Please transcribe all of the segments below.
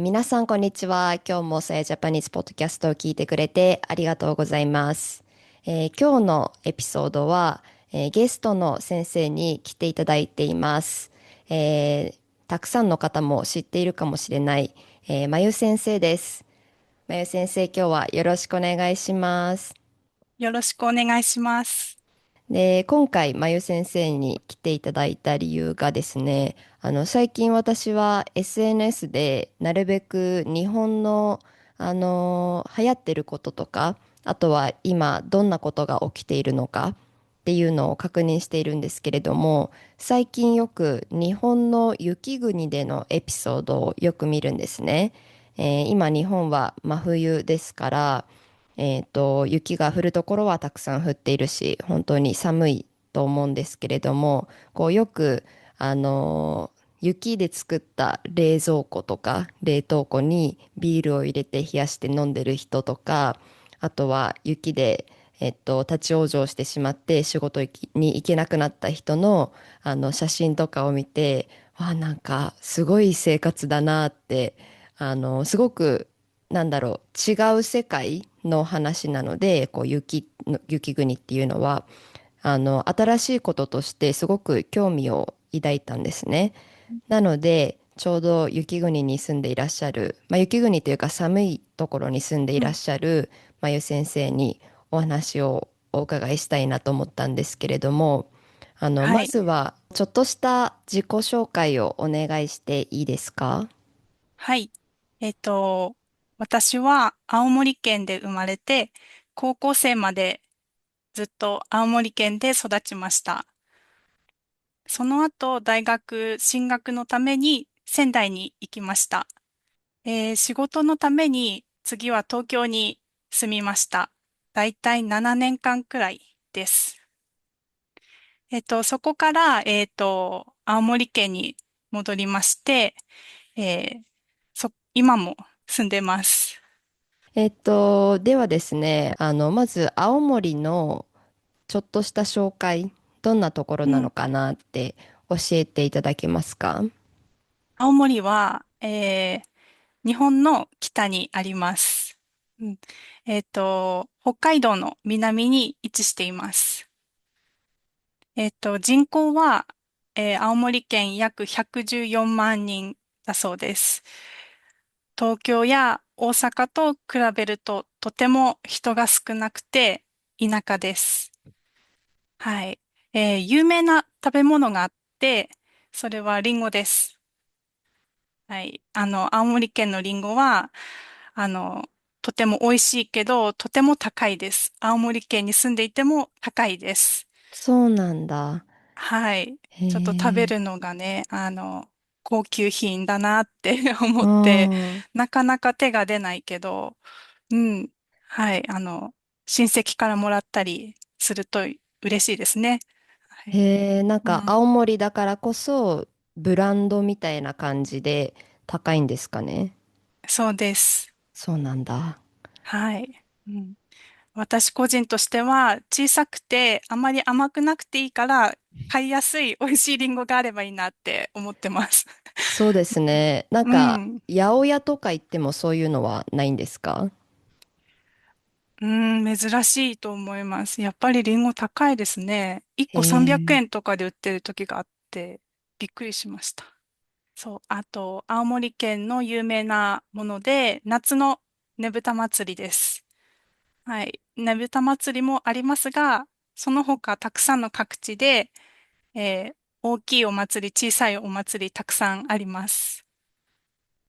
皆さん、こんにちは。今日もさやジャパニーズポッドキャストを聞いてくれてありがとうございます。今日のエピソードは、ゲストの先生に来ていただいています。えーたくさんの方も知っているかもしれない、まゆ先生です。まゆ先生、今日はよろしくお願いします。よろしくお願いします。で、今回、まゆ先生に来ていただいた理由がですね、最近私は SNS でなるべく日本の、流行ってることとか、あとは今どんなことが起きているのかっていうのを確認しているんですけれども、最近よく日本の雪国でのエピソードをよく見るんですね。今日本は真冬ですから、雪が降るところはたくさん降っているし、本当に寒いと思うんですけれども、よく、あの雪で作った冷蔵庫とか冷凍庫にビールを入れて冷やして飲んでる人とか、あとは雪で、立ち往生してしまって仕事に行けなくなった人の、写真とかを見て、なんかすごい生活だなって、すごく違う世界の話なので、雪国っていうのは、新しいこととしてすごく興味を抱いたんですね。なので、ちょうど雪国に住んでいらっしゃる、雪国というか寒いところに住んでいうん、らっしゃる、まゆ先生にお話をお伺いしたいなと思ったんですけれども、まはい。ずは、ちょっとした自己紹介をお願いしていいですか？はい。えっと、私は青森県で生まれて、高校生までずっと青森県で育ちました。その後、大学進学のために仙台に行きました。仕事のために次は東京に住みました。だいたい7年間くらいです。そこから、青森県に戻りまして、今も住んでます。ではですね、まず青森のちょっとした紹介、どんなところうん。なのかなって教えていただけますか？青森は、日本の北にあります。うん。北海道の南に位置しています。人口は、青森県約114万人だそうです。東京や大阪と比べるととても人が少なくて田舎です。はい。有名な食べ物があって、それはリンゴです。はい。青森県のリンゴは、あの、とても美味しいけど、とても高いです。青森県に住んでいても高いです。そうなんだ。はい。へちょっと食べえ。るのがね、高級品だなって思あって、ーなかなか手が出ないけど、うん。はい。親戚からもらったりすると嬉しいですね。はい。へえ、なんか青うん。森だからこそブランドみたいな感じで高いんですかね。そうです。そうなんだ。はい。うん。私個人としては小さくてあまり甘くなくていいから買いやすい美味しいリンゴがあればいいなって思ってます。そうですね。なんうか、ん。八百屋とか行ってもそういうのはないんですか？うん、珍しいと思います。やっぱりリンゴ高いですね。1へ個300え。円とかで売ってる時があってびっくりしました。そう。あと、青森県の有名なもので夏のねぶた祭りです。はい。ねぶた祭りもありますが、その他たくさんの各地で大きいお祭り、小さいお祭り、たくさんあります。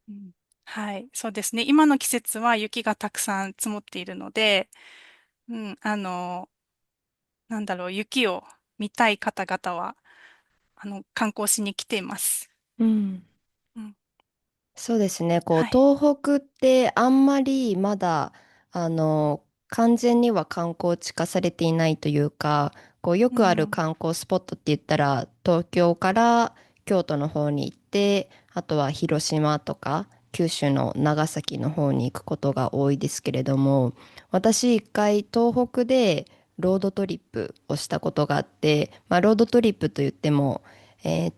うん。はい、そうですね。今の季節は雪がたくさん積もっているので、うん、雪を見たい方々は、観光しに来ています。うん。うん、そうですね。はい。東北ってあんまりまだ、完全には観光地化されていないというか、よくあるうん、観光スポットって言ったら、東京から京都の方に行って、あとは広島とか、九州の長崎の方に行くことが多いですけれども、私一回東北でロードトリップをしたことがあって、ロードトリップと言っても、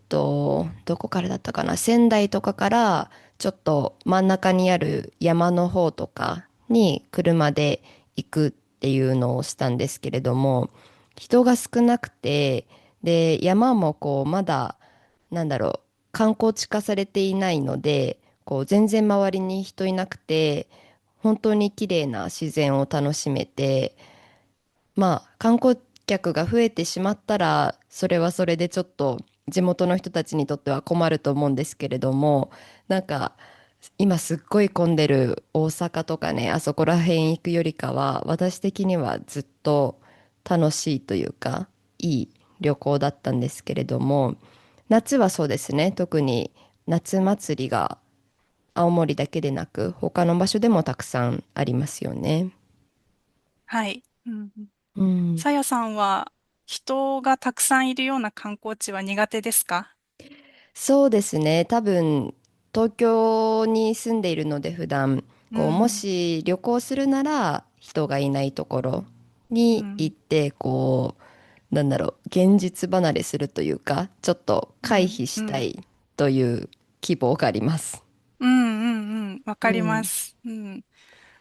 どこからだったかな、仙台とかからちょっと真ん中にある山の方とかに車で行くっていうのをしたんですけれども、人が少なくて、で、山もこうまだ、なんだろう、観光地化されていないので、こう全然周りに人いなくて、本当に綺麗な自然を楽しめて、まあ、観光客が増えてしまったら、それはそれでちょっと地元の人たちにとっては困ると思うんですけれども、なんか、今すっごい混んでる大阪とかね、あそこら辺行くよりかは、私的にはずっと楽しいというか、いい旅行だったんですけれども、夏はそうですね、特に夏祭りが青森だけでなく、他の場所でもたくさんありますよね。はい。うんうん。うん。さやさんは人がたくさんいるような観光地は苦手ですか？そうですね。多分、東京に住んでいるので普段、こう、もうん。し旅行するなら人がいないところに行っうん。て、こう、なんだろう、現実離れするというか、ちょっとうん。回避しうん。たいという希望があります。うん。うん。わかりまうん。す。うん。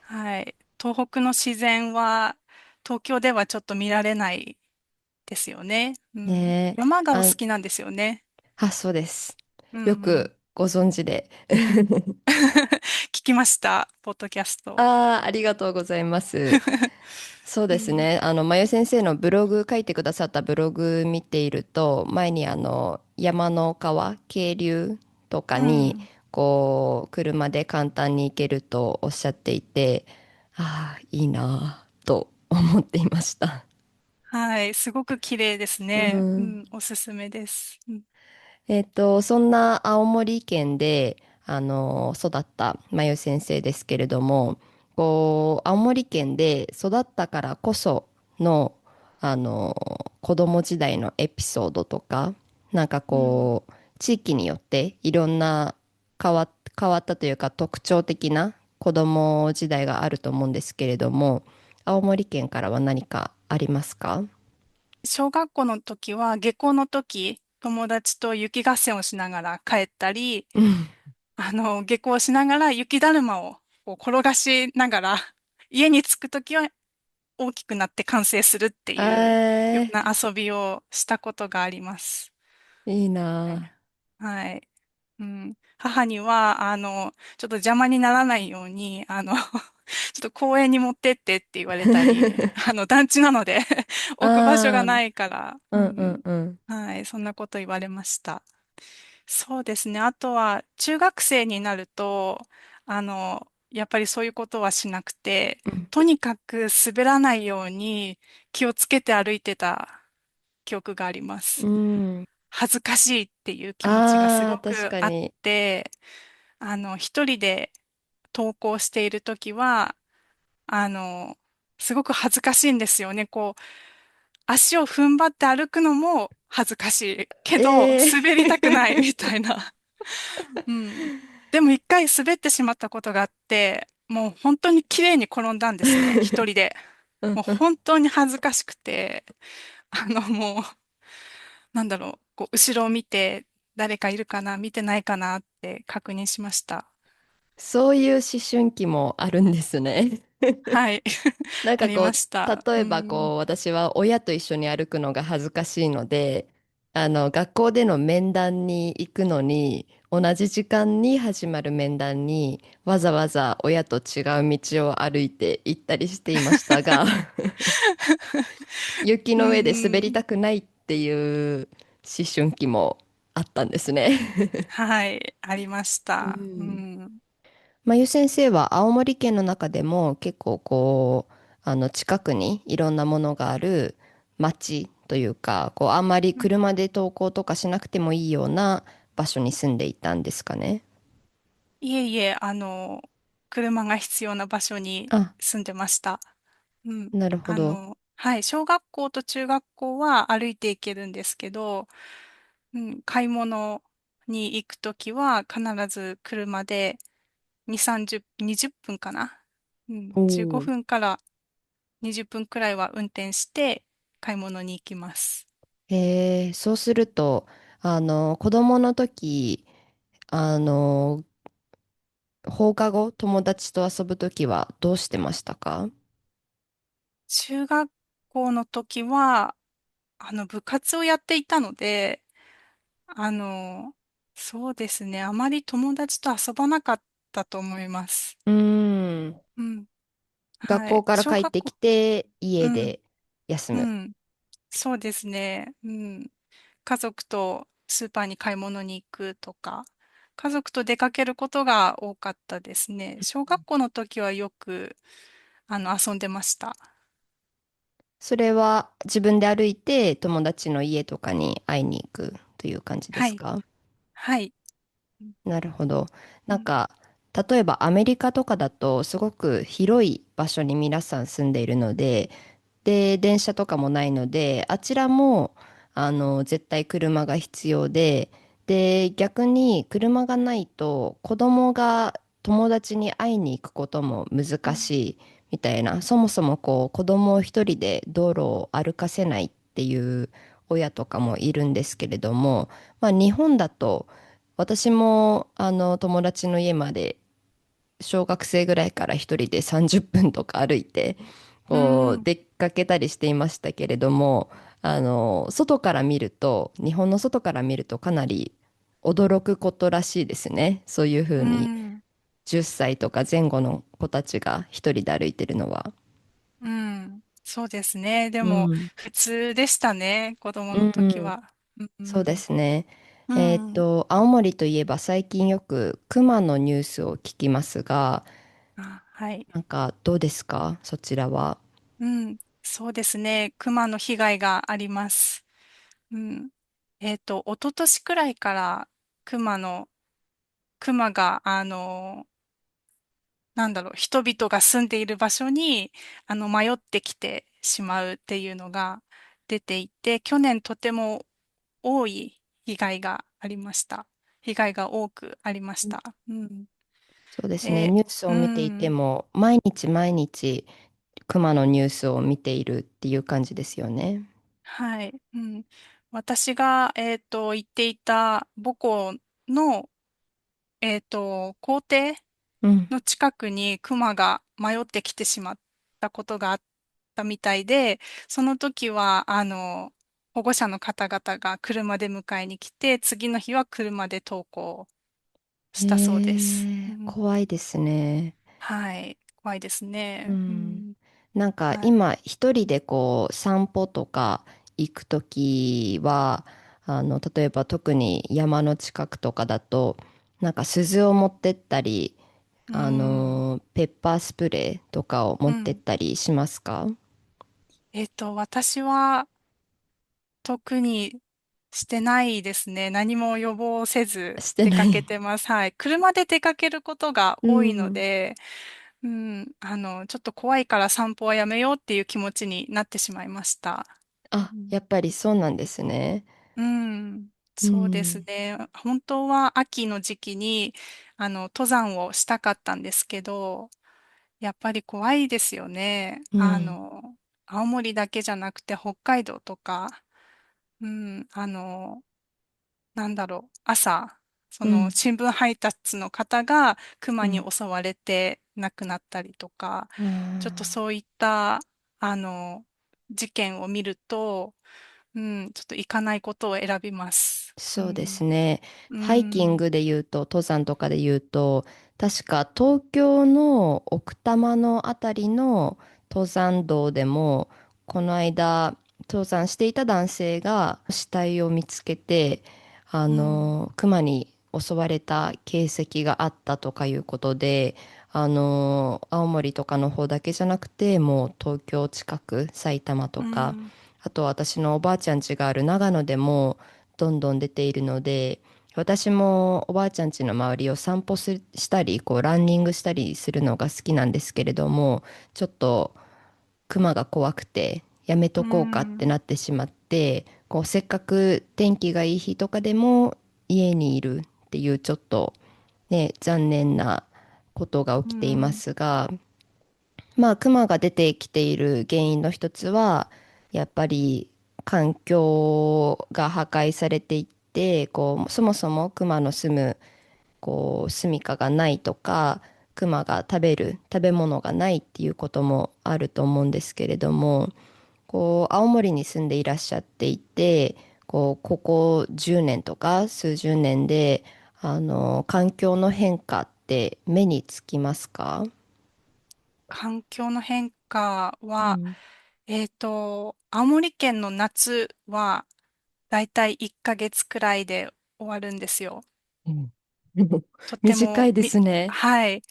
はい。東北の自然は東京ではちょっと見られないですよね。うん。ねえ。山がお好きなんですよね。そうです。うんようん。くご存知で。聞きました、ポッドキャスト。ああ、ありがとうございます。そううん。ですね。まゆ先生のブログ、書いてくださったブログ見ていると、前に山の川、渓流とかに、うん。こう、車で簡単に行けるとおっしゃっていて、ああ、いいなぁと思っていました。はい。すごく綺麗ですうね。うん。ん。おすすめです。うん。そんな青森県で、育ったまゆ先生ですけれども、こう、青森県で育ったからこその、子供時代のエピソードとか、なんかうん。こう、地域によっていろんな変わったというか特徴的な子供時代があると思うんですけれども、青森県からは何かありますか？小学校の時は下校の時、友達と雪合戦をしながら帰ったり、うん。下校しながら雪だるまをこう転がしながら、家に着く時は大きくなって完成するっていうようえな遊びをしたことがあります。いいはい。なはい。うん。母には、ちょっと邪魔にならないように、ちょっと公園に持ってってって言われたり、ぁ。団地なので置く場所がああ、ないから、うんうんうん。うん。はい。そんなこと言われました。そうですね。あとは、中学生になると、やっぱりそういうことはしなくて、とにかく滑らないように気をつけて歩いてた記憶がありまうす。ん。恥ずかしいっていう気持ちがすああ、ごくあっ確かに。て、一人で登校しているときは、あの、すごく恥ずかしいんですよね。こう、足を踏ん張って歩くのも恥ずかしいけど、え滑りたくないみえ。 たいな。うん。でも一回滑ってしまったことがあって、もう本当に綺麗に転んだんですね。一人で。もううんうん。本当に恥ずかしくて、もう、なんだろう、こう、後ろを見て、誰かいるかな、見てないかなって確認しました。そういう思春期もあるんですね。はい。なんありまかこう、した。例えばうん。こう、私は親と一緒に歩くのが恥ずかしいので、学校での面談に行くのに、同じ時間に始まる面談に、わざわざ親と違う道を歩いて行ったりしていましたが、雪うの上で滑りん。たくないっていう思春期もあったんですね。はい。ありましうた。うん。ん。まゆ先生は青森県の中でも結構こう、近くにいろんなものがある町というか、こう、あんまり車で登校とかしなくてもいいような場所に住んでいたんですかね。いえいえ、車が必要な場所にあ、住んでました。うん。なるほど。はい。小学校と中学校は歩いて行けるんですけど、うん、買い物に行くときは必ず車で2、30、20分かな。うん、お15お。分から20分くらいは運転して買い物に行きます。そうすると、子供の時、あの、放課後、友達と遊ぶときはどうしてましたか？中学校の時は、部活をやっていたので、あの、そうですね。あまり友達と遊ばなかったと思います。うーん。うん。学はい。校から帰ってきて、うん。家で休む。うん。そうですね。うん。家族とスーパーに買い物に行くとか、家族と出かけることが多かったですね。小学校の時はよく、遊んでました。それは自分で歩いて友達の家とかに会いに行くという感じではい。すか？はい。なるほど。うん。なんか、例えばアメリカとかだとすごく広い場所に皆さん住んでいるので、で、電車とかもないので、あちらも、絶対車が必要で、で、逆に車がないと、子供が友達に会いに行くことも難しいみたいな、そもそもこう、子供を一人で道路を歩かせないっていう親とかもいるんですけれども、まあ、日本だと、私も、友達の家まで小学生ぐらいから一人で30分とか歩いて、こう、うん。出かけたりしていましたけれども、外から見ると、日本の外から見るとかなり驚くことらしいですね。そういうふううにん。10歳とか前後の子たちが一人で歩いてるのは。うん。そうですね。でも、うん。普通でしたね。子供うの時ん。は。うそうでん。すね。うん。青森といえば最近よく熊のニュースを聞きますが、あ、はい。なんかどうですかそちらは？うん。そうですね。熊の被害があります。うん。一昨年くらいから熊の、熊が、人々が住んでいる場所に、迷ってきてしまうっていうのが出ていて、去年とても多い被害がありました。被害が多くありました。うん。そうですね。ニュースをう見ていてん。も、毎日毎日、熊のニュースを見ているっていう感じですよね。はい。うん。私が、行っていた母校の、校庭うん。の近くにクマが迷ってきてしまったことがあったみたいで、その時は、保護者の方々が車で迎えに来て、次の日は車で登校へしたそうです。うえ、ん、怖いですね。はい。怖いですうね。うん。ん、なんかはい。今、一人でこう、散歩とか行くときは、例えば特に山の近くとかだと、なんか鈴を持ってったり、うん、ペッパースプレーとかを持ってっうん。たりしますか？私は特にしてないですね。何も予防せずして出かけない。てます。はい。車で出かけることがう多いのん。で、うん、ちょっと怖いから散歩はやめようっていう気持ちになってしまいました。あ、うん、やっぱりそうなんですね。うん、うそうですん。ね。本当は秋の時期に、登山をしたかったんですけど、やっぱり怖いですよね。うん。青森だけじゃなくて北海道とか、うん、朝、そうん。の新聞配達の方が熊にうん。襲われて亡くなったりとか、あちょっとー、そういった、あの、事件を見ると、うん、ちょっと行かないことを選びます。うそうでん、すね。うハイキンん、グで言うと、登山とかで言うと、確か東京の奥多摩のあたりの登山道でも、この間、登山していた男性が死体を見つけて、うん、熊に襲われた形跡があったとかいうことで、青森とかの方だけじゃなくて、もう東京近く、埼玉とか、うん、あと私のおばあちゃん家がある長野でも、どんどん出ているので、私もおばあちゃん家の周りを散歩したり、こうランニングしたりするのが好きなんですけれども、ちょっと熊が怖くてやめうとこうかってん、なってしまって、こうせっかく天気がいい日とかでも家にいるっていうちょっとね、残念なことが起きていまうん、すが、まあ、クマが出てきている原因の一つは、やっぱり環境が破壊されていって、こう、そもそもクマの住むこう住処がないとか、クマが食べる食べ物がないっていうこともあると思うんですけれども、こう青森に住んでいらっしゃっていて、ここ10年とか数十年で環境の変化って目につきますか？環境の変化は、うん。青森県の夏はだいたい1ヶ月くらいで終わるんですよ。うん。とて短いでもすね。はい。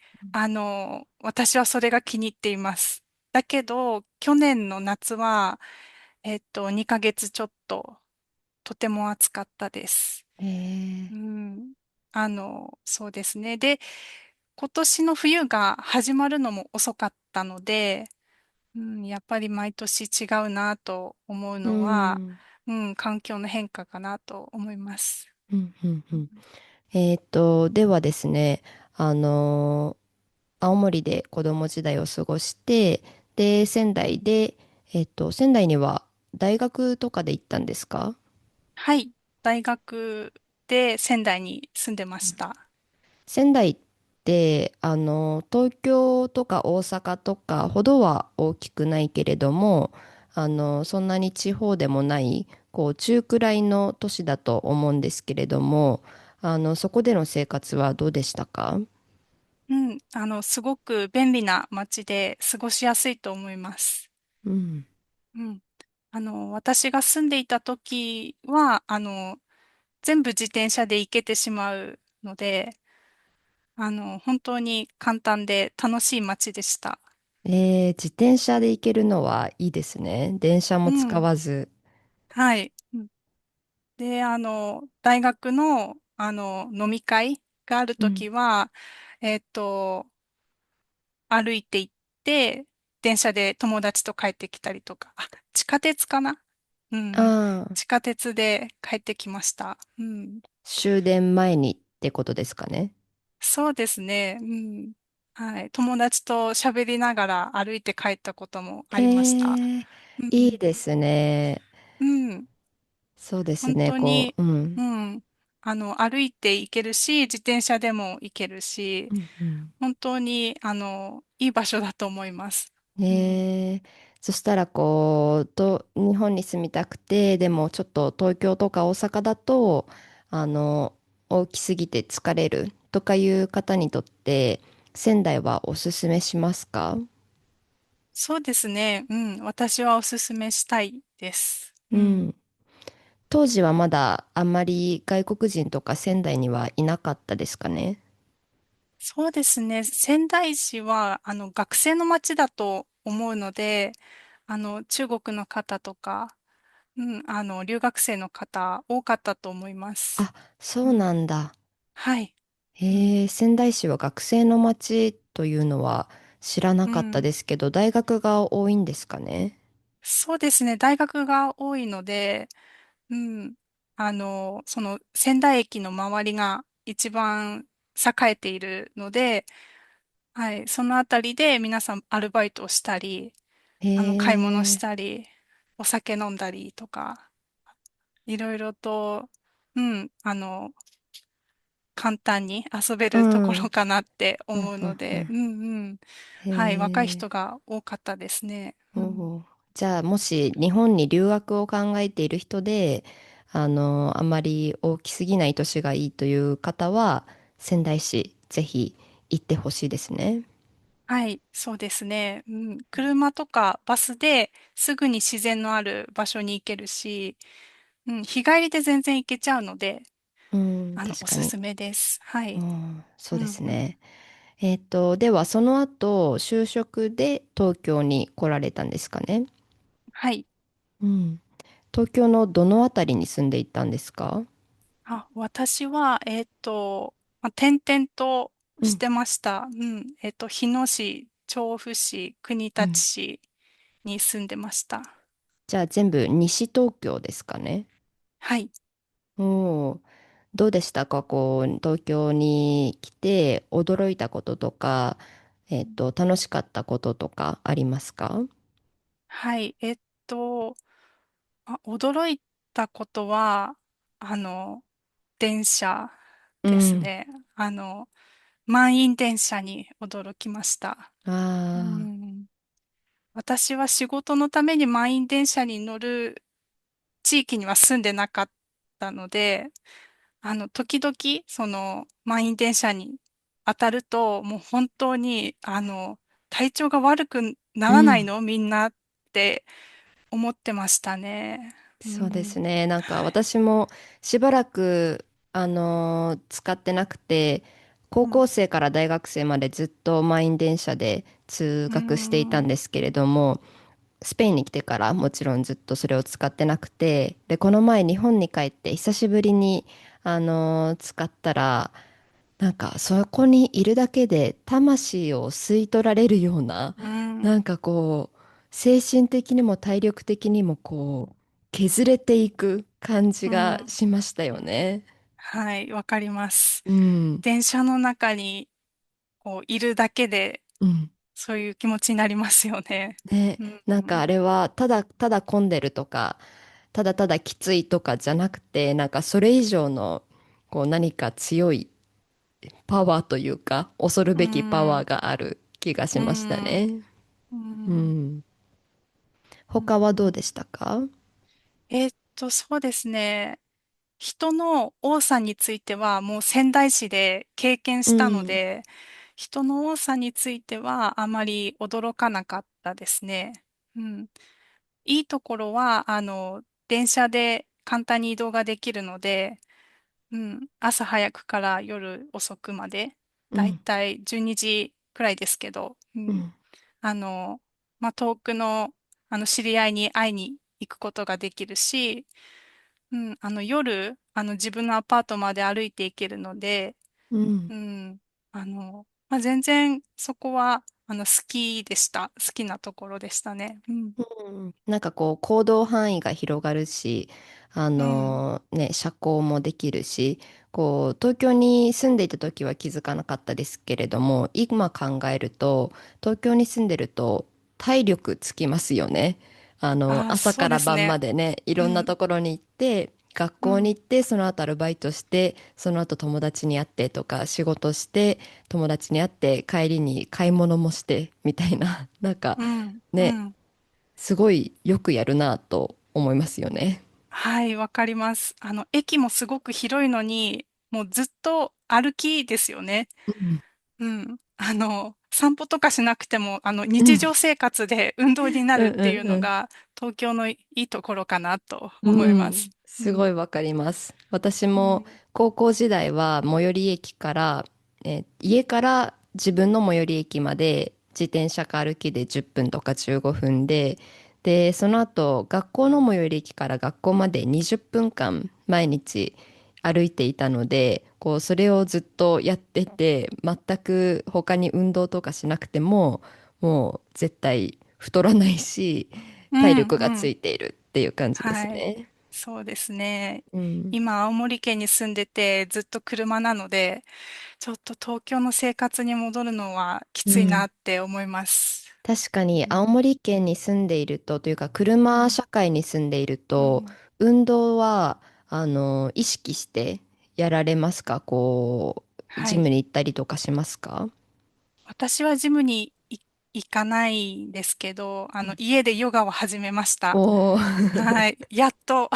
私はそれが気に入っています。だけど、去年の夏は、2ヶ月ちょっと、とても暑かったです。えうえ。ん。そうですね。で、今年の冬が始まるのも遅かったので、やっぱり毎年違うなと思ううのは、ん。環境の変化かなと思います。うんうんうん。ではですね、あの青森で子供時代を過ごして、で、仙台で、仙台には大学とかで行ったんですか？はい。大学で仙台に住んでました。仙台って、東京とか大阪とかほどは大きくないけれども、そんなに地方でもない、こう、中くらいの都市だと思うんですけれども、そこでの生活はどうでしたか？すごく便利な街で過ごしやすいと思います。うん。うん。私が住んでいた時は、全部自転車で行けてしまうので、本当に簡単で楽しい街でした。自転車で行けるのはいいですね。電車も使うん。わず。はい。で、大学の、飲み会があるうん。時は、えっと、歩いて行って、電車で友達と帰ってきたりとか、地下鉄かな。ああ、地下鉄で帰ってきました。終電前にってことですかね。そうですね。はい。友達と喋りながら歩いて帰ったこともありました。ええ、うん。いいですね。うん。そうです本ね。当に、うん。うん。歩いて行けるし、自転車でも行けるし、うんうん。本当に、いい場所だと思います。うん。そしたら日本に住みたくて、でもちょっと東京とか大阪だと、あの、大きすぎて疲れるとかいう方にとって、仙台はおすすめしますか？そうですね。私はおすすめしたいです。うん。当時はまだあんまり外国人とか仙台にはいなかったですかね。そうですね。仙台市は、学生の街だと思うので、中国の方とか、留学生の方多かったと思います。あ、そううん。なんだ。はい。うん。仙台市は学生の街というのは知らなかったうん。ですけど、大学が多いんですかね。そうですね。大学が多いので、うん。その仙台駅の周りが一番栄えているので、はい。そのあたりで皆さんアルバイトをしたり、へ買い物しえ、たり、お酒飲んだりとか、いろいろと、うん、簡単に遊べうん、るとこうん、ろかなってうん、思うので、うん。うん。へはい、若いえ、人が多かったですね。うん。おう。じゃあ、もし日本に留学を考えている人で、あまり大きすぎない都市がいいという方は、仙台市、ぜひ行ってほしいですね。はい、そうですね。車とかバスですぐに自然のある場所に行けるし、日帰りで全然行けちゃうので、うん、確かに。おすすめです。はうい。ん、そうでうん、うん。すね。では、その後、就職で東京に来られたんですかね。はい。うん。東京のどのあたりに住んでいたんですか？私は、転々とうん。してました。日野市、調布市、国うん。立市に住んでました。じゃあ、全部西東京ですかね。はい。おー、どうでしたか？東京に来て驚いたこととか、楽しかったこととかありますか？はい。と、驚いたことは、あの、電車。うん。ですね。満員電車に驚きました。うああ、ん、私は仕事のために満員電車に乗る地域には住んでなかったので、時々、満員電車に当たると、もう本当に、体調が悪くならないうん。のみんなって思ってましたね。うそうですん。ね。なんか私もしばらく、使ってなくて、高うん。校生から大学生までずっと満員電車で通う学していたんん。ですけれども、スペインに来てからもちろんずっとそれを使ってなくて、で、この前日本に帰って久しぶりに、使ったら、なんかそこにいるだけで魂を吸い取られるような、うん。なんかこう、精神的にも体力的にもこう、削れていく感じうん。がしましたよね。はい、わかります。うん。電車の中にいるだけで、うん。そういう気持ちになりますよね。ね、うん。なんかあれはただただ混んでるとか、ただただきついとかじゃなくて、なんかそれ以上のこう何か強いパワーというか、恐るうべきパワーん。がある気がうしましたん。ね。うん。うん。う他はどうでん。したか？そうですね。人の多さについてはもう仙台市で経験したのうん。で、人の多さについてはあまり驚かなかったですね。うん。いいところは、電車で簡単に移動ができるので、うん。朝早くから夜遅くまで、だいうん。たい12時くらいですけど、うん。うん。あの、遠くの、知り合いに会いに行くことができるし、うん。夜、自分のアパートまで歩いて行けるので、うん。うん。全然そこは、好きでした。好きなところでしたね。うん。うんなんかこう行動範囲が広がるし、うん。社交もできるし、こう東京に住んでいた時は気づかなかったですけれども、今考えると東京に住んでると体力つきますよね。ああ、朝そうから晩まですね。でね、いろんなうん。ところに行って、学うん。校に行って、その後アルバイトして、その後友達に会ってとか、仕事して、友達に会って、帰りに買い物もして、みたいな、なんかうん。うね、ん。すごいよくやるなと思いますよね。はい、わかります。駅もすごく広いのに、もうずっと歩きですよね。うん。うん。散歩とかしなくても、うん。日常生活で運動になうんるっていううんのが、東京のいいところかなとうん。思います。うん。うん。すごいわかります。私もうん。高校時代は最寄り駅から、家から自分の最寄り駅まで自転車か歩きで10分とか15分で、その後学校の最寄り駅から学校まで20分間毎日歩いていたので、こうそれをずっとやってて、全く他に運動とかしなくても、もう絶対太らないし、うん。体力がうん。ついているっていう感じですはい。ね。そうですね。うん。今、青森県に住んでて、ずっと車なので、ちょっと東京の生活に戻るのはきついなうん。って思います。確かに青うん。森県に住んでいると、というか車うん。社会に住んでいると、うん。運動は、意識してやられますか？こう、はい。ジムに行ったりとかしますか？私はジムに行かないんですけど、家でヨガを始めました。おー はい。やっと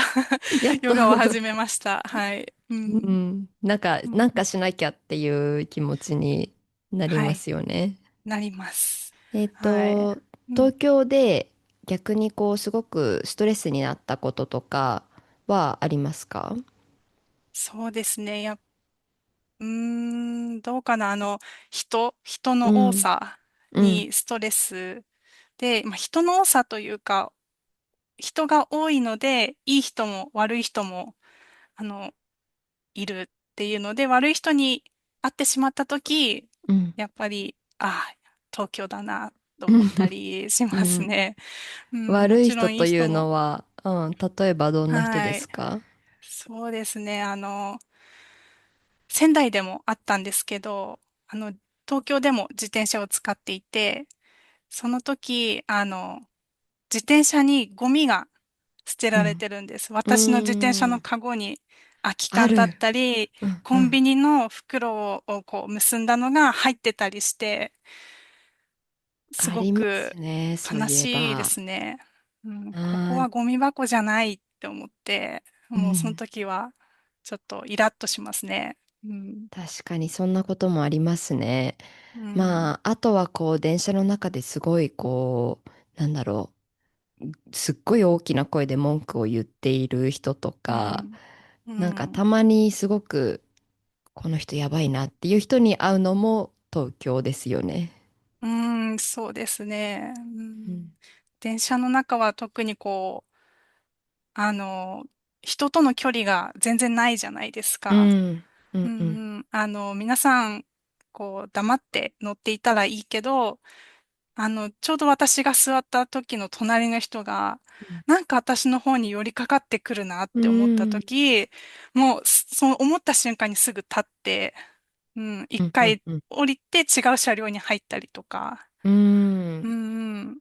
やっとヨガを始めました。はい。ううん。ん。うん。なんかしなきゃっていう気持ちになりまはい。すよね。なります。えっはい。と、うん。東京で逆にこう、すごくストレスになったこととかはありますか？そうですね。どうかな。人の多うん。さうん。にストレスで、人の多さというか、人が多いので、いい人も悪い人も、あの、いるっていうので、悪い人に会ってしまったとき、うん。やっぱり、ああ、東京だな、と思ったりしまうん。すね。うん、も悪いちろんいい人という人も。のは、うん、例えばどんな人ではい。すか？そうですね。仙台でもあったんですけど、東京でも自転車を使っていて、その時、自転車にゴミが捨てられうん。てるんです。う私の自転車のーん。カゴに、空きある。缶だったり、うんうん。コンビニの袋をこう結んだのが入ってたりして、すありまごくすね、そう悲いえしいでば。すね。うん、ここあー、はゴミ箱じゃないって思って、もうそのうん。時はちょっとイラッとしますね。うん。確かにそんなこともありますね。うん。まあ、あとはこう、電車の中ですごいこう、なんだろう、すっごい大きな声で文句を言っている人とか、うん。うなんかん。たまにすごく、この人やばいなっていう人に会うのも東京ですよね。うん、そうですね。うん、うん。電車の中は特にこう、人との距離が全然ないじゃないですか。うん。ううん。うん。ん、皆さん、こう、黙って乗っていたらいいけど、ちょうど私が座った時の隣の人が、なんか私の方に寄りかかってくるなっうて思ったん。時、もう、そう思った瞬間にすぐ立って、うん、うん。うん。一回うん。降りて違う車両に入ったりとか、うん。うん、うん、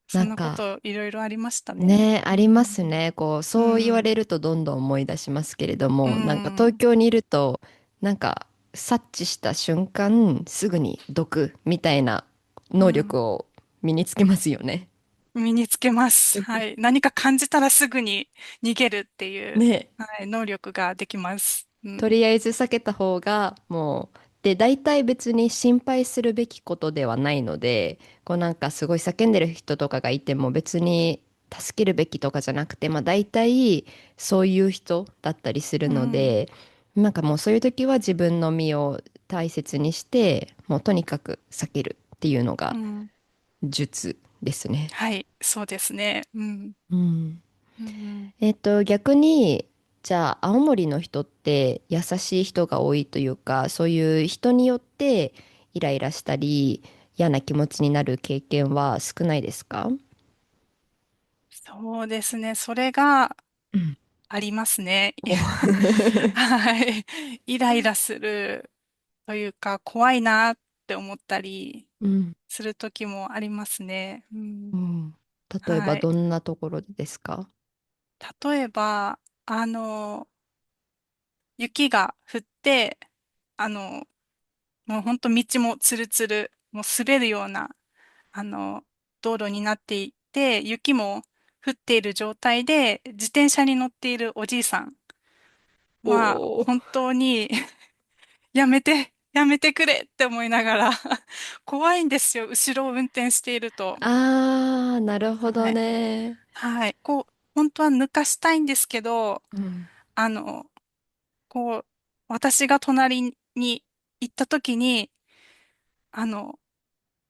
そんなこなんか、といろいろありましたね。ね、ありまうん、すね。こう、うそう言わん、れるとどんどん思い出しますけれどうも、なんか東ん、京にいると、なんか察知した瞬間、すぐに毒みたいな能力うん。を身につけますよね。身につけます。はい。何か感じたらすぐに逃げるっていう、ね、はい、能力ができます。うん。とりあえず避けた方がもう、で、大体別に心配するべきことではないので、こうなんかすごい叫んでる人とかがいても別に助けるべきとかじゃなくて、まあ大体そういう人だったりするうん。ので、なんかもうそういう時は自分の身を大切にして、もうとにかく避けるっていうのがうん。術ですね。はい。そうですね。うん。うん。うん。逆に、じゃあ、青森の人って優しい人が多いというか、そういう人によってイライラしたり、嫌な気持ちになる経験は少ないですか？そうですね。それがうん。ありますね。おはい。イライラするというか、怖いなって思ったりうん。する時もありますね。うん。うん。例えばはい。どんなところでですか？例えば、雪が降って、あの、もう本当道もツルツル、もう滑るような、あの、道路になっていて、雪も降っている状態で、自転車に乗っているおじいさんは、おー。本当にやめて、やめてくれって思いながら怖いんですよ、後ろを運転していると。あー、なるほどはい。ね。はい。こう、本当は抜かしたいんですけど、うん。あの、こう、私が隣に行った時に、あの、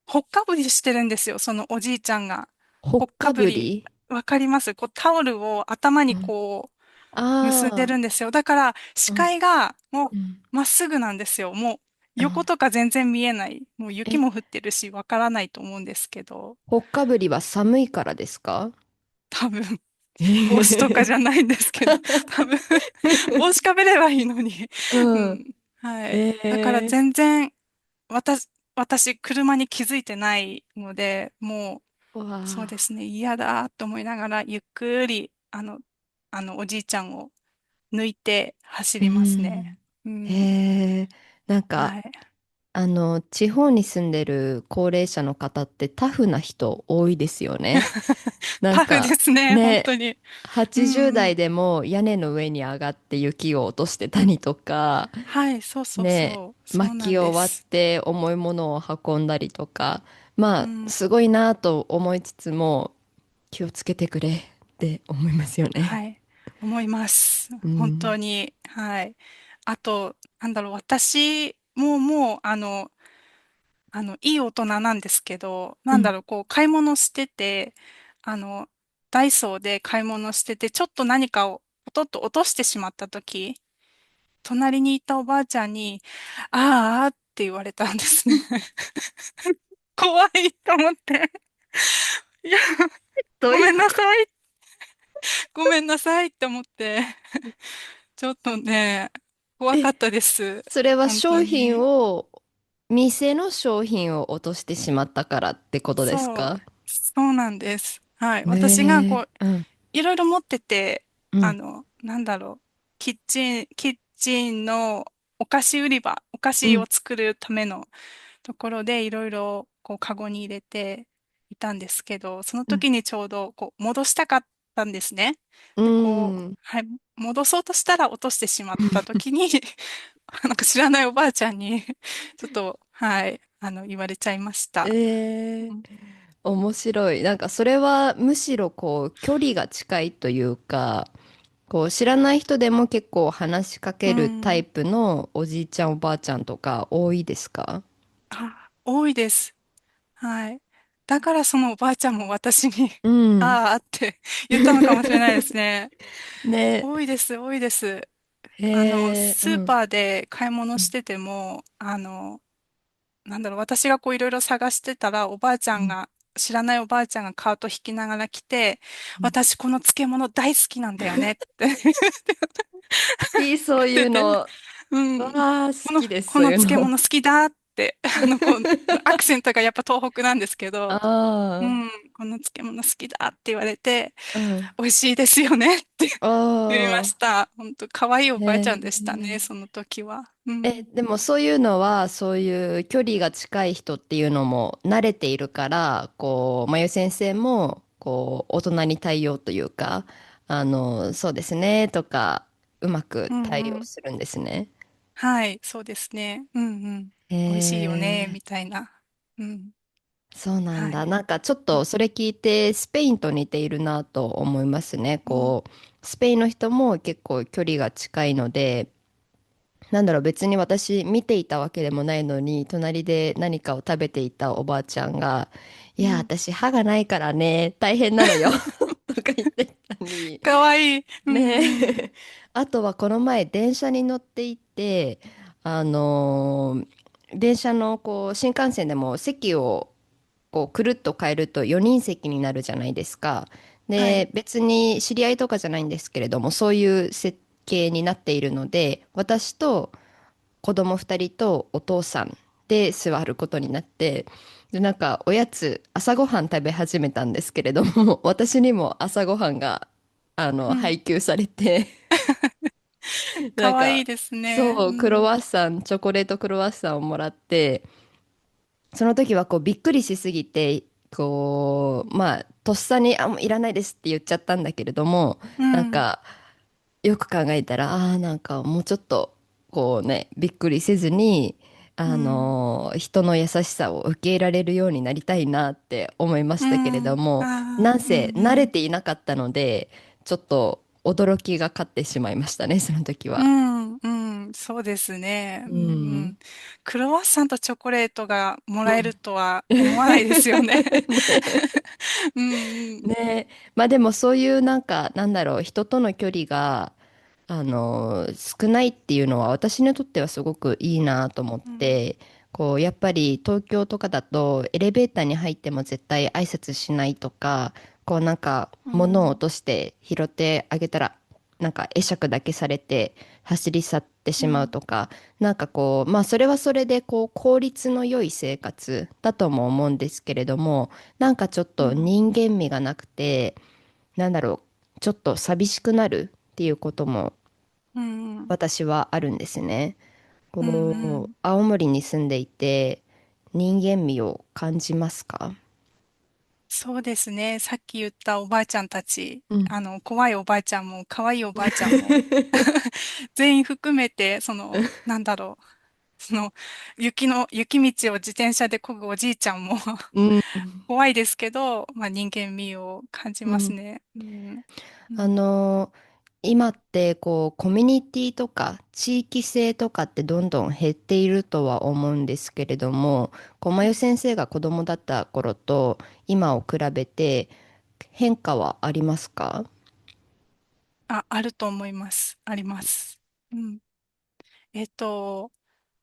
ほっかぶりしてるんですよ、そのおじいちゃんが。ほっかほっかぶり、ぶり。わかります？こうタオルを頭にうん。こう結んであるんですよ。だから視ー。うん。界がもううん。まっすぐなんですよ。もう横あ、とか全然見えない。もう雪え、も降ってるしわからないと思うんですけど、ほっかぶりは寒いからですか？多分帽子とかじえゃないんですけど、多分帽子かぶればいいのに。ううん。ん。はい。だからええ全然私、車に気づいてないので、もー、わう、そうであ。すね、嫌だと思いながら、ゆっくり、おじいちゃんを抜いて走うりますね。ん。うん。へえ、なんか、はい。地方に住んでる高齢者の方ってタフな人多いですよね。なんタフでか、すね、本ね、当に。う80んうん。代でも屋根の上に上がって雪を落としてたりとか、はい、そうそうね、そう。そうなん薪を割っです。て重いものを運んだりとか、まあ、うん。すごいなと思いつつも、気をつけてくれって思いますよね。はい。思います。本うん。当に。はい。あと、なんだろう、私ももう、いい大人なんですけど、うん。なんだろう、こう、買い物してて、あの、ダイソーで買い物してて、ちょっと何かをポトッと落としてしまった時、隣にいたおばあちゃんに、あーあって言われたんですね。怖いと思って。いや、ごめんどういうこなさい、ごめんなさいって思って、ちょっとね、怖え、かったです。それは本当商品に。を、店の商品を落としてしまったからってことですそう、か？そうなんです。はい。私がええ、こう、うん、いろいろ持ってて、うん、なんだろう。キッチンのお菓子売り場、お菓うん、子を作るためのところでいろいろこうカゴに入れていたんですけど、そのうん、時にちょうどこう戻したかったんですね。うで、こう、ん。はい、戻そうとしたら落としてしまった時に、なんか知らないおばあちゃんにちょっと、はい、言われちゃいました。えー、うん。面白い。なんかそれはむしろこう距離が近いというか、こう知らない人でも結構話しかうけるタイん。プのおじいちゃんおばあちゃんとか多いですか？多いです。はい。だからそのおばあちゃんも私に うん。ああって言ったのかもしれないですね。ね。多いです、多いです。へえ、うん。スーパーで買い物してても、私がこういろいろ探してたら、知らないおばあちゃんがカート引きながら来て、私この漬物大好きなんだよねって好き、そう言ってて、いうの。うん。わあ、好きです、このそういうの。漬物好きだって、アクセントがやっぱ東北なんですけど、うあん、この漬物好きだって言われて、あ、うん。美味しいですよねって言いまあした。本当可愛いおあ、ばあちゃんでしたね、へその時は。うえ。ん。でもそういうのは、そういう距離が近い人っていうのも慣れているから、こう、まゆ先生も、こう、大人に対応というか、そうですね、とか、うまくうん対うん。応するんですね。はい、そうですね。うんうん。へ美味しいよね、え。みたいな。うん。そうなんだ。はい。なんかちょっとそれ聞いてスペインと似ているなと思いますね。うん。こう、スペインの人も結構距離が近いので、なんだろう、別に私見ていたわけでもないのに、隣で何かを食べていたおばあちゃんが、いや、うん。私歯がないからね、大変なのよとか言ってたり、かわいい。うんうん。ね。あとはこの前電車に乗っていて、電車のこう新幹線でも席をこうくるっと変えると4人席になるじゃないですか。で、はい。別に知り合いとかじゃないんですけれども、そういう設計になっているので、私と子供2人とお父さんで座ることになって、で、なんかおやつ、朝ごはん食べ始めたんですけれども、私にも朝ごはんが、うん。配給されて、なんか、かわいいですね。そう、クロうん。ワッサン、チョコレートクロワッサンをもらって、その時はこうびっくりしすぎて、こう、まあ、とっさに、あ、もういらないですって言っちゃったんだけれども、うん。なんか、よく考えたら、ああ、なんかもうちょっと、こうね、びっくりせずに、うん。人の優しさを受け入れられるようになりたいなって思いまうしたけれどん。も、ああ、うなんせ慣れんていなかったので、ちょっと驚きが勝ってしまいましたね、その時うは。ん。うん。そうですね。ううんうん。ん。クロワッサンとチョコレートがもらえるうん。とは思わないですよね。ねうんうん。ね。まあでもそういうなんか、なんだろう、人との距離が、少ないっていうのは私にとってはすごくいいなと思っうん。て、こう、やっぱり東京とかだとエレベーターに入っても絶対挨拶しないとか、こうなんかうん。物を落として拾ってあげたら、なんか会釈だけされて走り去ってしまううん。とか、なんかこう、まあそれはそれでこう効率の良い生活だとも思うんですけれども、なんかちょっとうん人間味がなくて、なんだろう、ちょっと寂しくなるっていうこともうん。私はあるんですね。うんうこう、ん。青森に住んでいて人間味を感じますか？そうですね。さっき言ったおばあちゃんたち、うん。怖いおばあちゃんも、可愛いおばあちゃんも、全員含めて、雪道を自転車で漕ぐおじいちゃんも うん。怖いですけど、まあ人間味を感じうん。ますね。うん。うあん。の今ってこうコミュニティとか地域性とかってどんどん減っているとは思うんですけれども、まゆ先生が子供だった頃と今を比べて変化はありますか？あると思います。あります。うん。えっと、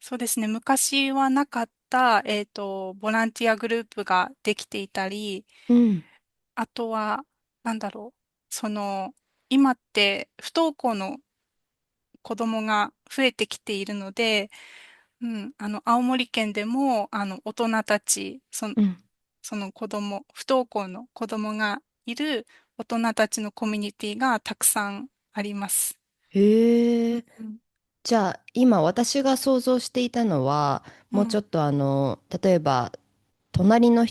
そうですね。昔はなかった、ボランティアグループができていたり、うん。あとは、なんだろ今って不登校の子供が増えてきているので、うん、青森県でも、大人たち、うん。その不登校の子供がいる大人たちのコミュニティがたくさんあります。へえ。うん。じゃあ、今私が想像していたのは、うん。もうちょっと例えば、隣の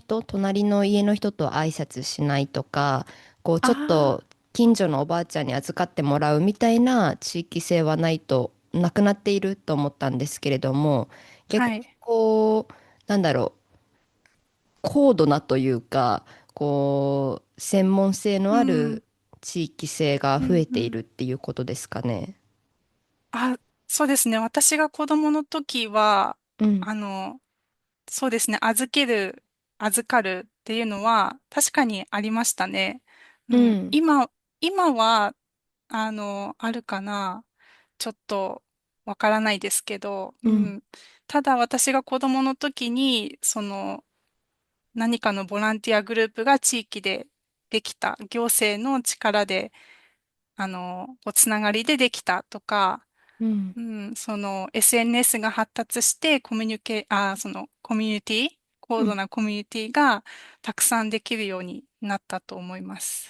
家の人と挨拶しないとか、こう、ちょっとあ近所のおばあちゃんに預かってもらうみたいな地域性はないと、なくなっていると思ったんですけれども、あ、逆にはい。こう、なんだろう、高度なというか、こう、専門性のうん。ある地域性がうん。増えているうん。っていうことですかね。あ、そうですね。私が子供の時は、うん、あの、そうですね。預かるっていうのは確かにありましたね。うん。うん、今は、あるかな。ちょっとわからないですけど、うん、うん。ただ私が子供の時に、何かのボランティアグループが地域でできた、行政の力で、つながりでできたとか、うん、うん、SNS が発達してコミュニケ、あ、そのコミュニティ、高度うん。なコミュニティがたくさんできるようになったと思います。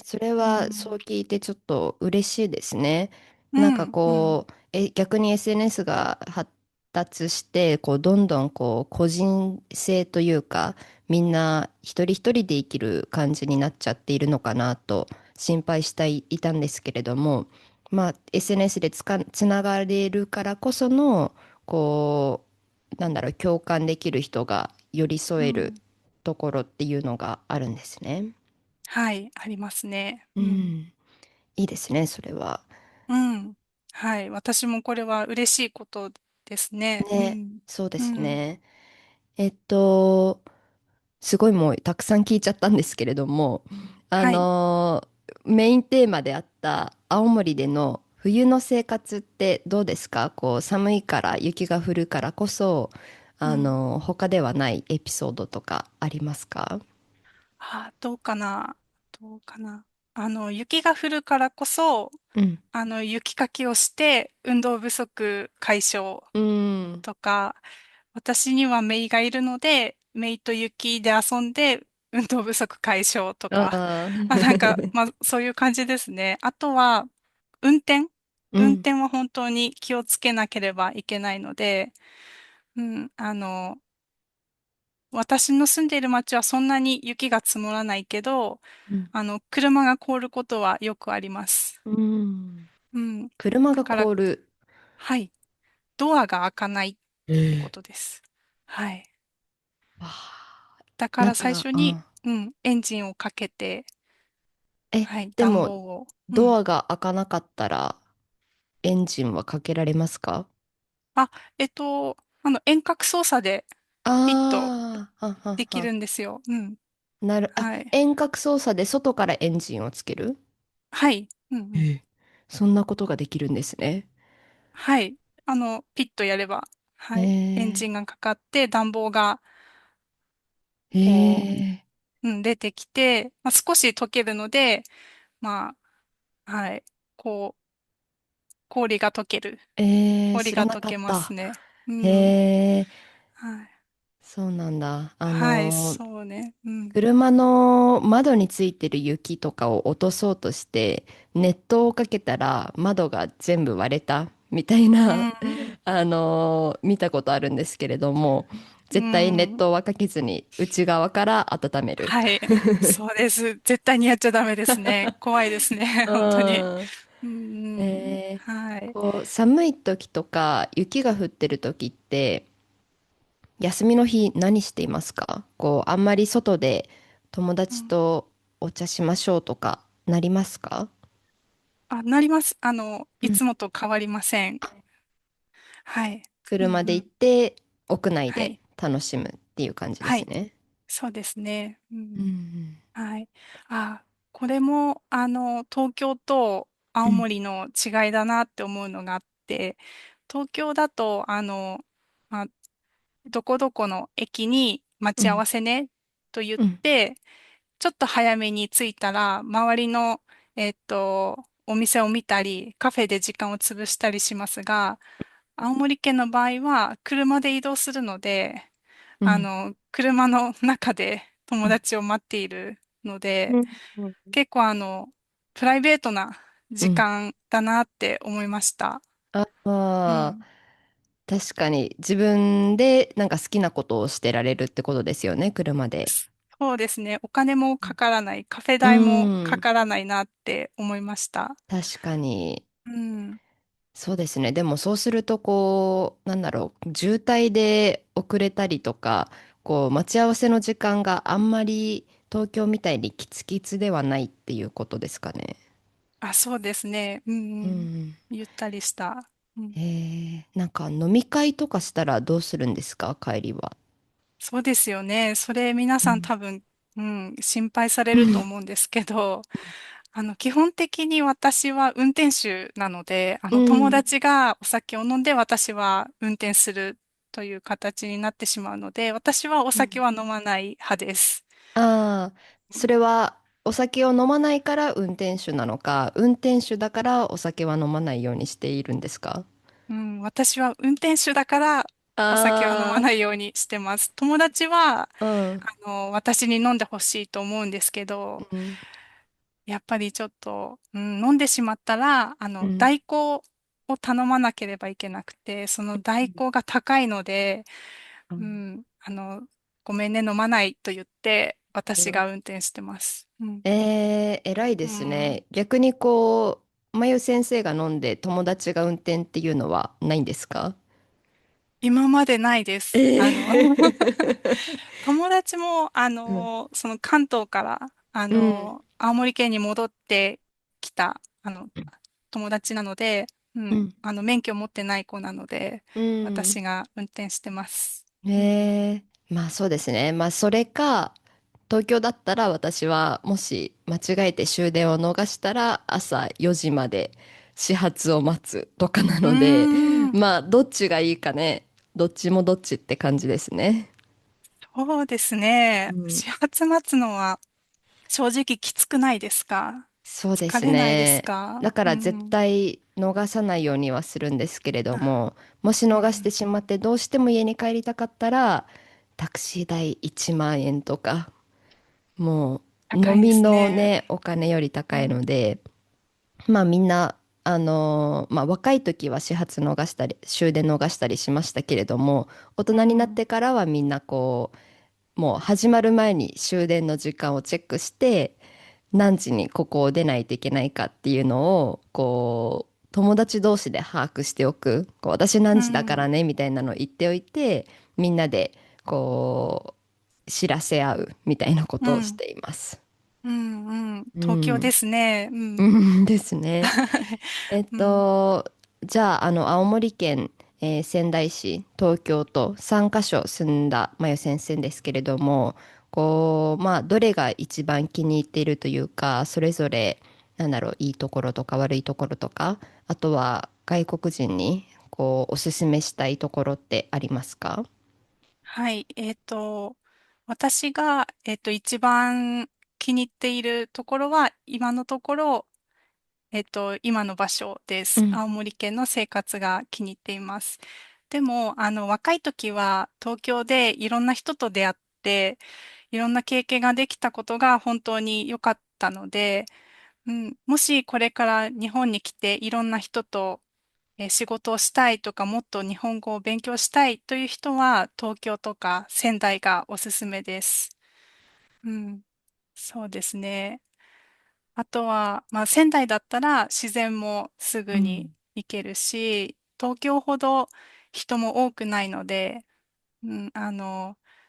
それはそううん、聞いてちょっと嬉しいですね。なんかうん、うん、こう、逆に SNS が発達して、こう、どんどんこう、個人性というか、みんな一人一人で生きる感じになっちゃっているのかなと心配していたんですけれども、まあ、SNS でつながれるからこその、こなんだろう、共感できる人が寄り添えるうん。ところっていうのがあるんですね。はい、ありますね。ううん、ん。いいですね、それは。うん。はい、私もこれは嬉しいことですね。うね、ん、そうでうん、すね。えっと、すごいもうたくさん聞いちゃったんですけれども、はい、メインテーマであった青森での冬の生活ってどうですか？こう寒いから雪が降るからこそ、うん。他ではないエピソードとかありますか？どうかな。どうかな。雪が降るからこそ、うん。雪かきをして運動不足解消うん。とか、私には姪がいるので、姪と雪で遊んで運動不足解消とか、ああ。なんか、まあ、そういう感じですね。あとは、運転うん。運転は本当に気をつけなければいけないので、うん、私の住んでいる町はそんなに雪が積もらないけど、うん。車が凍ることはよくあります。うん。うん。車がだから、凍る。はい。ドアが開かないってこええ。とです。はい。わあ。だから最なんか、初に、うん、エンジンをかけて、はい、暖でも、房を。うん。ドアが開かなかったら、エンジンはかけられますか？あ、遠隔操作でピッとああー、ははは。できるんですよ。うん。はい。遠隔操作で外からエンジンをつける？はい。うんうん。ええ。そんなことができるんですね。はい。ピッとやれば、はい。エンえジンがかかって暖房が、こええう、うん、出てきて、まあ、少し溶けるので、まあ、はい。こう、氷が溶ける。氷知らなが溶けますかった。ね。うへん。え、はい。そうなんだ。はい、そうね。うん。車の窓についてる雪とかを落とそうとして、熱湯をかけたら窓が全部割れたみたいな、うん。見たことあるんですけれども、う絶対熱ん。湯はかけずに内側から温める。はい。そうです。絶対にやっちゃダメですね。怖いですね。う本当に。ん。うん。えーはい。こう寒い時とか雪が降ってる時って休みの日何していますか？こうあんまり外で友うん。達とお茶しましょうとかなりますか？なります。うん。いつもと変わりません。はい。うん車で行っうん。て屋内ではい。楽しむっていう感じではい。すね。そうですね。ううんうん。んはい。これも、東京と青うん森の違いだなって思うのがあって、東京だと、まあ、どこどこの駅に待ち合わうんせねと言っうんて、ちょっと早めに着いたら、周りの、お店を見たり、カフェで時間を潰したりしますが、青森県の場合は車で移動するので、うん車の中で友達を待っているので、うんうん結構プライベートな時うん。間だなって思いました。うああ、ん。確かに自分でなんか好きなことをしてられるってことですよね、車で。そうですね。お金もかからない、カフェう代もかん、からないなって思いました。確かに。うん。そうですね。でもそうするとこう、なんだろう、渋滞で遅れたりとか、こう、待ち合わせの時間があんまり東京みたいにキツキツではないっていうことですかね。あ、そうですね。うんうん。うん。ゆったりした。うん。なんか飲み会とかしたらどうするんですか、帰りは。そうですよね。それ皆さんうん。多分、うん、心配されるとうん。思うんですけど、基本的に私は運転手なので、友うん。達がお酒を飲んで私は運転するという形になってしまうので、私はお酒は飲まない派です。ああ、それはお酒を飲まないから運転手なのか、運転手だからお酒は飲まないようにしているんですか？うん、私は運転手だからお酒は飲まあないようにしてます。友達は、あー、うん。私に飲んでほしいと思うんですけど、うん。やっぱりちょっと、うん、飲んでしまったら、うん。代行を頼まなければいけなくて、その代行が高いので、うん。うん、ごめんね、飲まないと言って、私うん。が運転してます。うん。偉いでうん、すね。逆にこう、まゆ先生が飲んで友達が運転っていうのはないんですか？今までないです。ー友達も、うん。その関東から、うん。青森県に戻ってきた、友達なので、うん、うん。免許を持ってない子なので、うん。私が運転してます。うん。まあそうですね。まあそれか、東京だったら私はもし間違えて終電を逃したら朝4時まで始発を待つとかなうーので、ん、まあどっちがいいかね。どっちもどっちって感じですね。そうですね。うん。始発待つのは正直きつくないですか？疲そうですれないですね。だか？から絶うん。対逃さないようにはするんですけれどあ、も、もし逃してうん。しまってどうしても家に帰りたかったら、タクシー代1万円とか、もう飲高いでみすね。のね、お金より高いうん。ので、まあみんな、まあ若い時は始発逃したり、終電逃したりしましたけれども、大人になっうん。てからはみんなこう、もう始まる前に終電の時間をチェックして、何時にここを出ないといけないかっていうのを、こう、友達同士で把握しておく。こう私何時だからうん。ね、みたいなのを言っておいて、みんなで、こう、知らせ合うみたいなこうん。とをしています。うん。うん。うん。東京ですね。うん。うんですね。うん。じゃあ、青森県、仙台市、東京と3カ所住んだまゆ先生ですけれども、こう、まあ、どれが一番気に入っているというか、それぞれ、なんだろう、いいところとか悪いところとか、あとは外国人に、こう、おすすめしたいところってありますか？はい。私が、一番気に入っているところは、今のところ、今の場所です。うん。青森県の生活が気に入っています。でも、若い時は東京でいろんな人と出会って、いろんな経験ができたことが本当に良かったので、うん、もしこれから日本に来ていろんな人と仕事をしたいとか、もっと日本語を勉強したいという人は、東京とか仙台がおすすめです。うん、そうですね。あとは、まあ、仙台だったら自然もすぐにうん。行けるし、東京ほど人も多くないので、うん、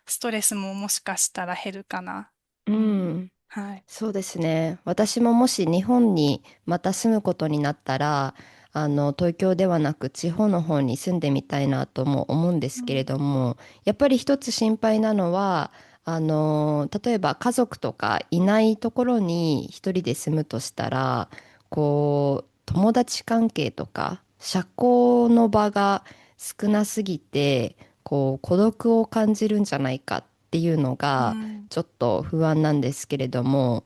ストレスももしかしたら減るかな。ううん、ん。はい。そうですね。私ももし日本にまた住むことになったら、東京ではなく地方の方に住んでみたいなとも思うんですけれうん、ども、やっぱり一つ心配なのは、例えば家族とかいないところに一人で住むとしたら、こう、友達関係とか、社交の場が少なすぎて、こう、孤独を感じるんじゃないかっていうのが、うん、ちょっと不安なんですけれども、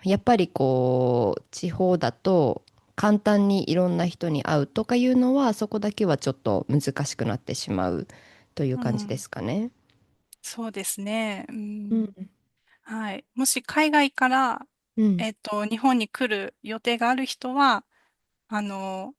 やっぱりこう、地方だと簡単にいろんな人に会うとかいうのは、そこだけはちょっと難しくなってしまうという感じでうん、すかね。そうですね。うん、うん。はい。もし海外から、うん。日本に来る予定がある人は、あの、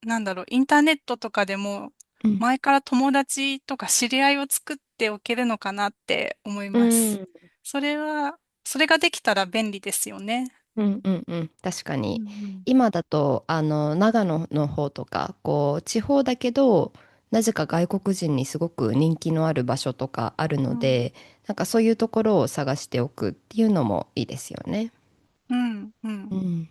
インターネットとかでも、前から友達とか知り合いを作っておけるのかなって思いうます。ん。それは、それができたら便利ですよね。うんうんうん。確かうんに。うん。今だと、長野の方とか、こう、地方だけど、なぜか外国人にすごく人気のある場所とかあるうん、ので、なんかそういうところを探しておくっていうのもいいですよね。うん、うん。うん。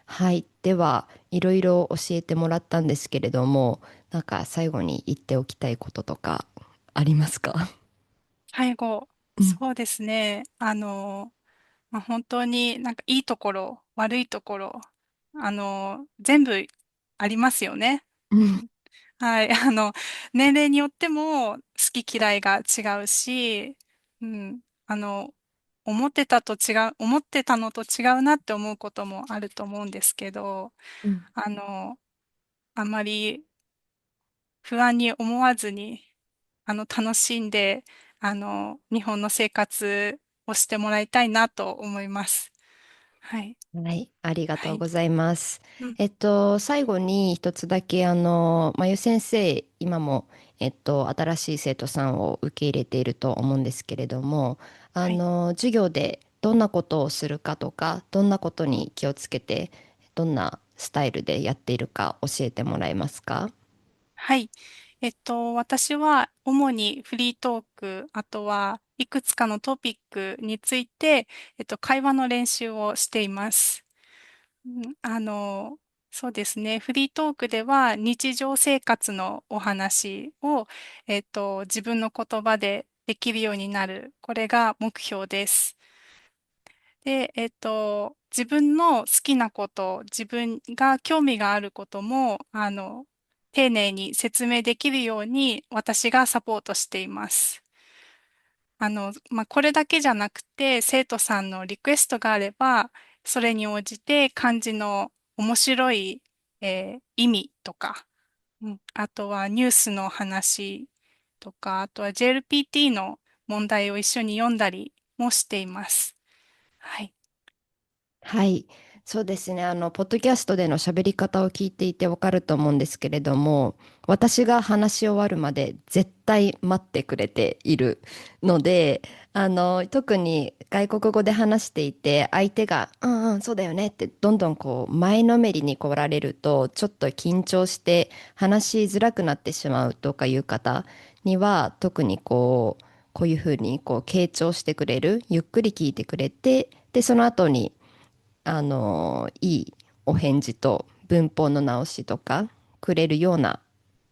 はい。では、いろいろ教えてもらったんですけれども、なんか最後に言っておきたいこととかありますか？介護、うん。そうですね。本当にいいところ、悪いところ、全部ありますよね。うん。はい。年齢によっても好き嫌いが違うし、うん。思ってたのと違うなって思うこともあると思うんですけど、うん。あの、あまり不安に思わずに、楽しんで、日本の生活をしてもらいたいなと思います。はい。はい、ありがはい。とうございます。うん。最後に一つだけ、まゆ先生、今も、新しい生徒さんを受け入れていると思うんですけれども、はい。授業でどんなことをするかとか、どんなことに気をつけて、どんなスタイルでやっているか教えてもらえますか？はい。私は主にフリートーク、あとはいくつかのトピックについて、会話の練習をしています。そうですね。フリートークでは日常生活のお話を、自分の言葉でできるようになる。これが目標です。で、自分の好きなこと、自分が興味があることも、丁寧に説明できるように私がサポートしています。これだけじゃなくて、生徒さんのリクエストがあれば、それに応じて漢字の面白い、意味とか、あとはニュースの話とか、あとは JLPT の問題を一緒に読んだりもしています。はい。はい、そうですね。ポッドキャストでの喋り方を聞いていてわかると思うんですけれども、私が話し終わるまで絶対待ってくれているので、特に外国語で話していて、相手が、うんうん、そうだよねって、どんどんこう、前のめりに来られると、ちょっと緊張して話しづらくなってしまうとかいう方には、特にこういうふうにこう傾聴してくれる、ゆっくり聞いてくれて、で、その後にいいお返事と文法の直しとかくれるような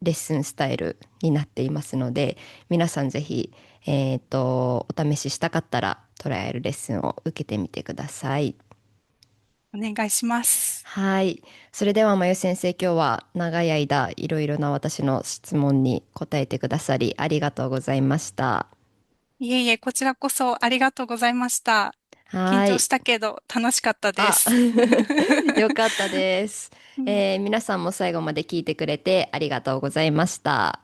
レッスンスタイルになっていますので、皆さんぜひ、お試ししたかったらトライアルレッスンを受けてみてください。お願いします。はい。それでは、まゆ先生、今日は長い間、いろいろな私の質問に答えてくださり、ありがとうございました。いえいえ、こちらこそありがとうございました。緊はい。張したけど楽しかったであ、す。よかったです。うん、皆さんも最後まで聞いてくれてありがとうございました。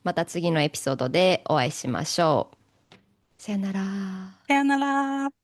また次のエピソードでお会いしましょう。さよなら。さよなら。